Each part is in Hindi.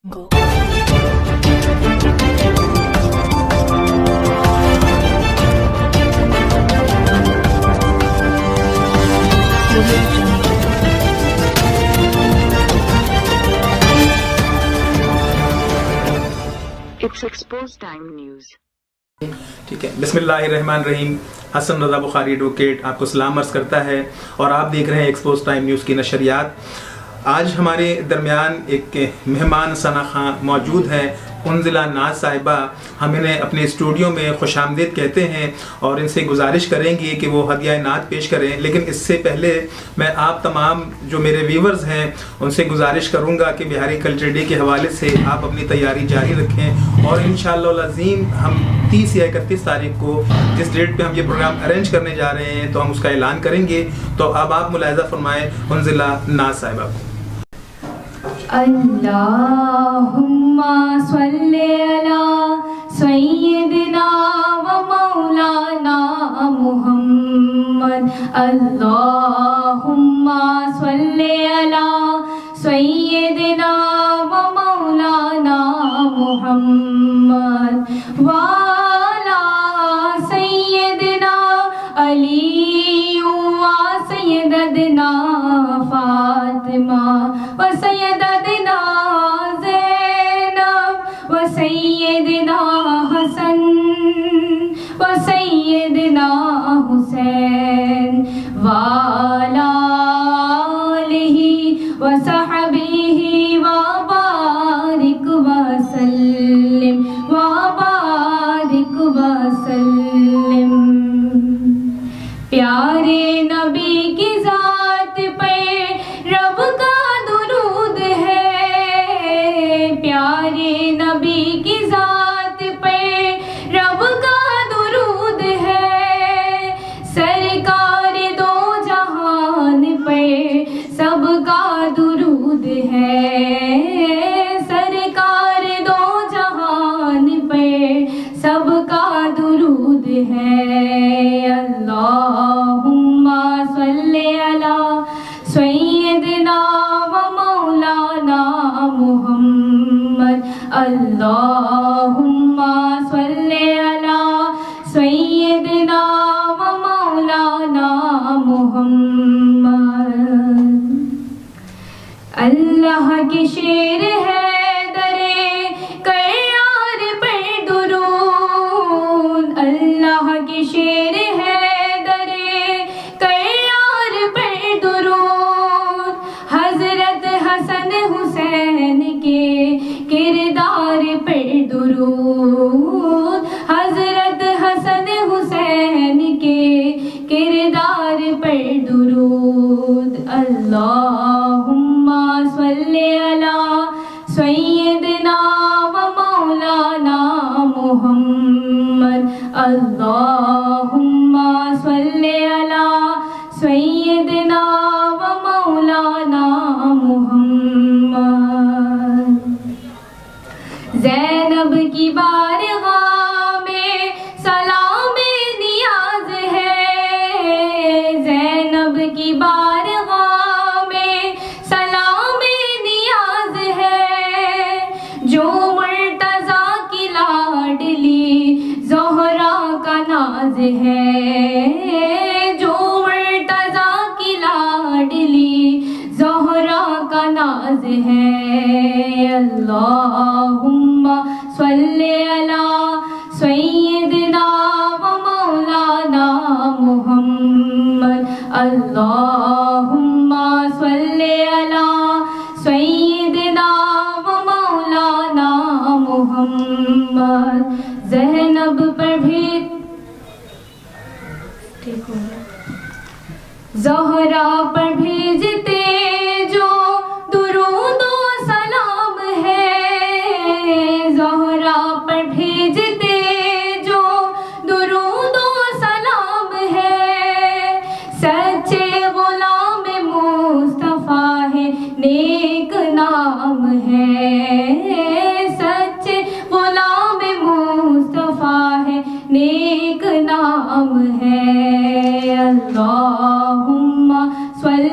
Go. It's Exposed Time News. ठीक है, बिस्मिल्लाहिर्रहमानिर्रहीम। हसन रज़ा बुखारी एडवोकेट आपको सलाम अर्ज़ करता है और आप देख रहे हैं एक्सपोज टाइम न्यूज़ की नशरियात। आज हमारे दरमियान एक मेहमान सना खां मौजूद हैं, उन्जिला नाज साहिबा। हम इन्हें अपने स्टूडियो में खुशामदीद कहते हैं और इनसे गुजारिश करेंगे कि वो हदिया नात पेश करें। लेकिन इससे पहले मैं आप तमाम जो मेरे व्यूवर्स हैं उनसे गुजारिश करूंगा कि बिहारी कल्चर डे के हवाले से आप अपनी तैयारी जारी रखें और इंशाअल्लाह अज़ीम हम 30 या 31 तारीख को जिस डेट पे हम ये प्रोग्राम अरेंज करने जा रहे हैं तो हम उसका ऐलान करेंगे। तो अब आप मुलाहिज़ा फरमाएं उन्जिला नाज साहिबा को। अल्लाहुम्मा सल्ली अला सय्यिदिना व मौलाना मुहम्मद। अल्लाहुम्मा सल्ली अला सय्यिदिना व मौलाना मुहम्मद व अला सय्यिदिना अली व सय्यदना फातिमा व सय्यदना ज़ैनब व सय्यदना हसन व सय्यदना हुसैन व अला आलिहि व सहबिहि व बारिक व सल्लिम व बारिक व सल्लिम। प्यारे नबी की ज़ात पे रब का दुरूद है। प्यारे नबी की ज़ात पे रब का दुरूद है। सरकार दो जहान पे सबका दुरूद है। सरकार दो जहान पे सबका दुरूद है। अल्लाहुम्मा सल्ली अला सय्यिदिना व मौलाना मुहम्मद। अल्लाहुम्मा सल्ली अला सय्यिदिना व मौलाना मुहम्मद। अल्लाह के शेर है दरे कयार पे दुरूद। अल्लाह के शेर है दरे कयार पे दुरूद। हजरत हसन हुसैन के किरदार पे दुरूद। हजरत हसन हुसैन के किरदार पे दुरूद। अल्लाहुम्मा सल्ली अला सय्यिदिना व मौलाना मुहम्मद। अल्लाहुम्मा सल्ली अला सय्यिदिना व मौलाना मुहम्मद। ज़ैनब की बारगाह में सलाम नियाज है। ज़ैनब की बारगाह में सलाम नियाज है। जो मुर्तज़ा की लाडली ज़ोहरा का नाज है। जो मुर्तज़ा की लाडली ज़ोहरा का नाज है। अल्लाहुम्मा सल्ली अला सय्यिदिना व मौलाना मुहम्मद। अल्लाहुम्मा सल्ली अला सय्यिदिना व मौलाना मुहम्मद। ज़ैनब पर भी ठीक हो ज़ोहरा पर भेजते जो दुरूद व सलाम है। ज़ोहरा पर भेजते जो दुरूद व सलाम है। सच्चे गुलाम मुस्तफ़ा है नेक नाम है। सच्चे गुलाम मुस्तफ़ा है नेक नाम है। अल्लाहुम्मा सल्ली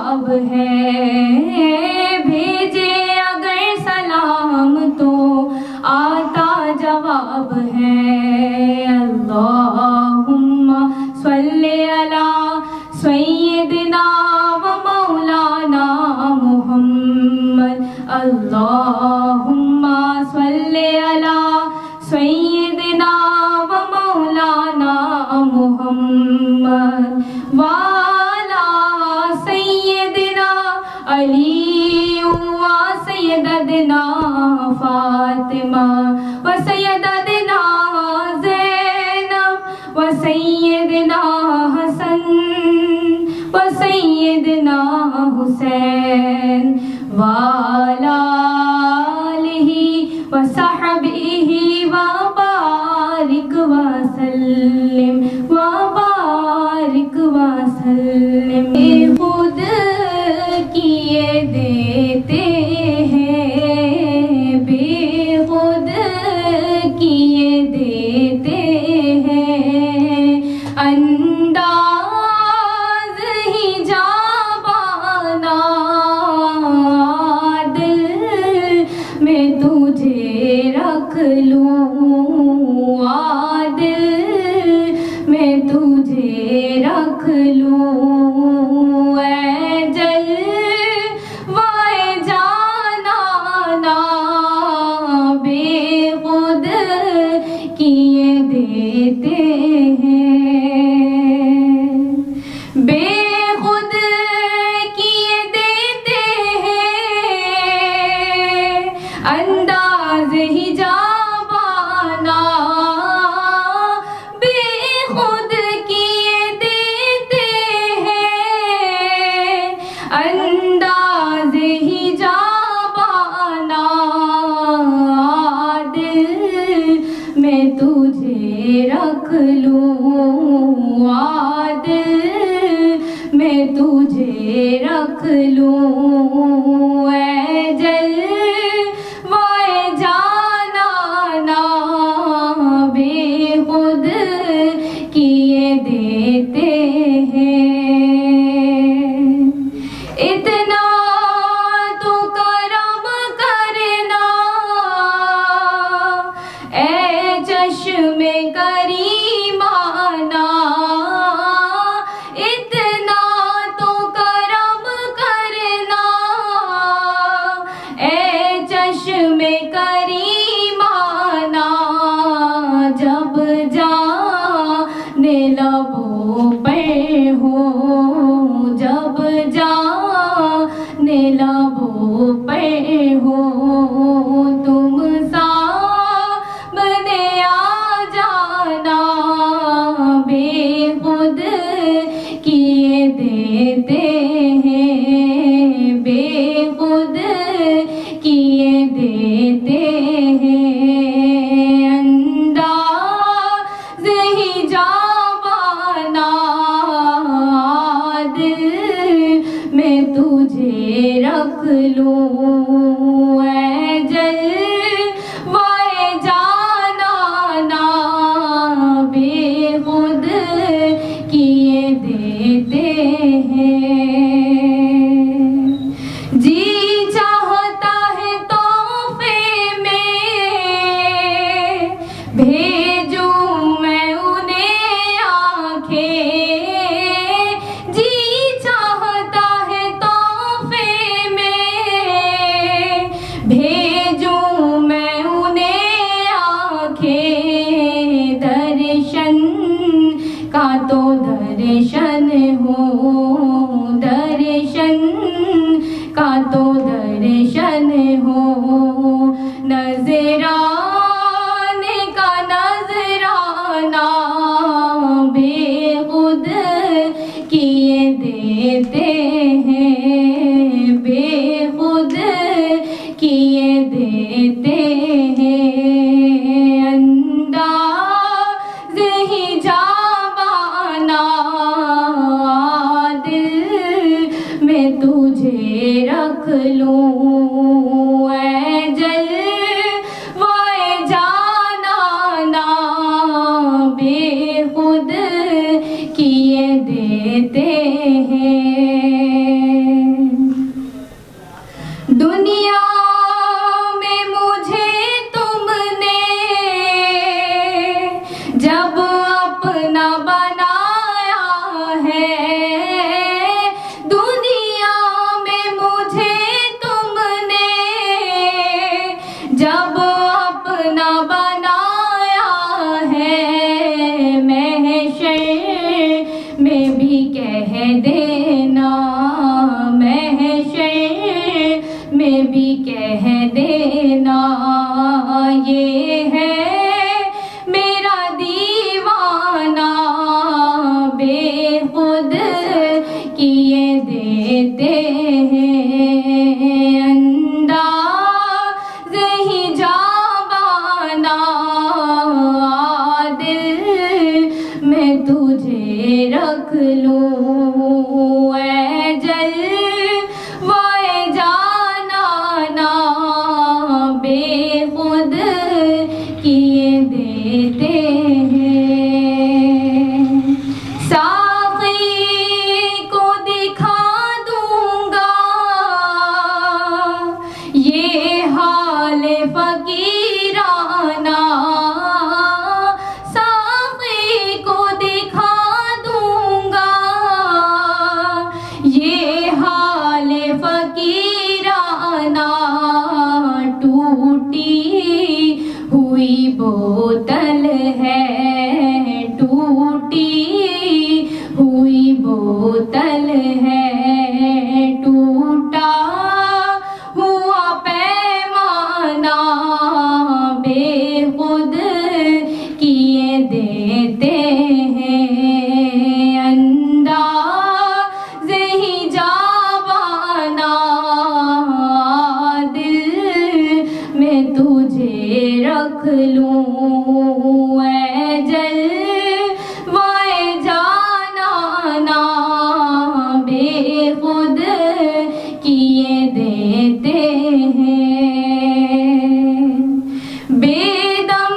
जवाब है, भेजे अगर सलाम तो आता जवाब है। अल्लाहुम्मा सल्ले अला सय्यिदिना व मौलाना मुहम्मद। अल्लाहुम्मा सल्ले अला सय्यिदिना व मौलाना मुहम्मद वाला सय्यिदिना अली व सय्यदना फातिमा व सय्यदना ज़ैनब व सय्यदना हसन व सय्यदना हुसैन वाला आलिहि व सहबिहि व बारिक व सल्लिम व बारिक व सल्लिम। खुद किए देते हैं, बेखुद किए देते हैं, अंदाज ही जाबाना दिल में तुझे रख लूं, आदिल में तुझे रख लूं। ऐ जलवाए जानाना बेखुद किए देते हैं, बेखुद किए देते हैं, अंदाज ही जाबाना बेखुद किए देते हैं, अंदाज ही जाबाना दिल में तुझे रख लूं, आदिल में तुझे रख लूं। ऐ जलवाए जानाना बेखुद किए देते हैं, इतना तो करम करना ऐ चश्मे करीमाना, इतना तो करम करना ऐ चश्मे करीमाना, जब जाने लबों पर हो, जब जाने लबों पर हो, तुम सामने आ जाना बेखुद किए देते हैं, बेखुद किए देते हैं, अंदाज ही जाबाना दिल में तुझे रख लूं। ऐ जलवाए जानाना बेखुद किए देते हैं, जी चाहता है तोहफे में भेजूं मैं उन्हें आंखें, जी चाहता है तोहफे में भेजूं मैं उन्हें आंखें, दर्शन का तो दर्शन हो, दर्शन का तो दर्शन हो, नजराने का नजराना बेखुद किए देते हैं, बेखुद किए देते हैं, अंदाज ही जाबाना दिल में तुझे रख लूं। ऐ जलवाए जानाना बेखुद किए देते हैं। किए देते हैं, अंदाज़ ही जाबाना दिल मैं तुझे रख लूं, ऐ जलवाए जाना ना बेखुद किए देते हैं। साक़ी को दिखा दूंगा ये हाल फकीराना, साक़ी को दिखा दूंगा ये हाल फकीराना, टूटी हुई बोतल है, टूटी हुई बोतल है, टूटा हुआ पैमाना बेखुद किए देते हैं, अंदाज़ ही जाबाना दिल मैं तुझे रख लूं, ऐ जलवाए जाना ना बेखुद किए देते हैं। बेदम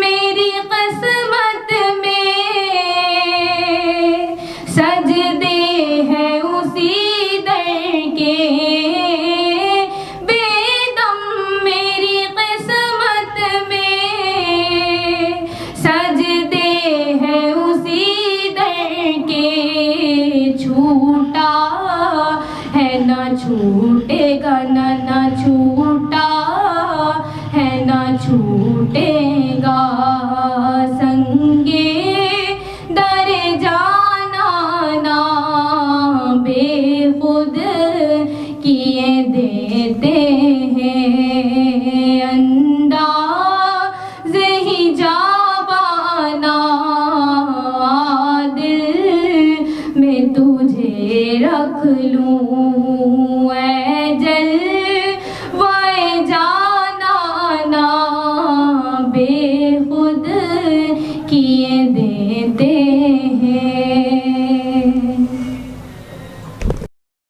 मेरी किस्मत में सजदे हैं उसी दर के, बेदम मेरी किस्मत में सजदे हैं उसी दर के, छूटा है ना छूटेगा ना, ना छूटा है ना छूटेगा, संगे दरे जाना ना बेखुद किए देते हैं, अंदाज़ ही जाबाना दिल मैं तुझे रख लूं।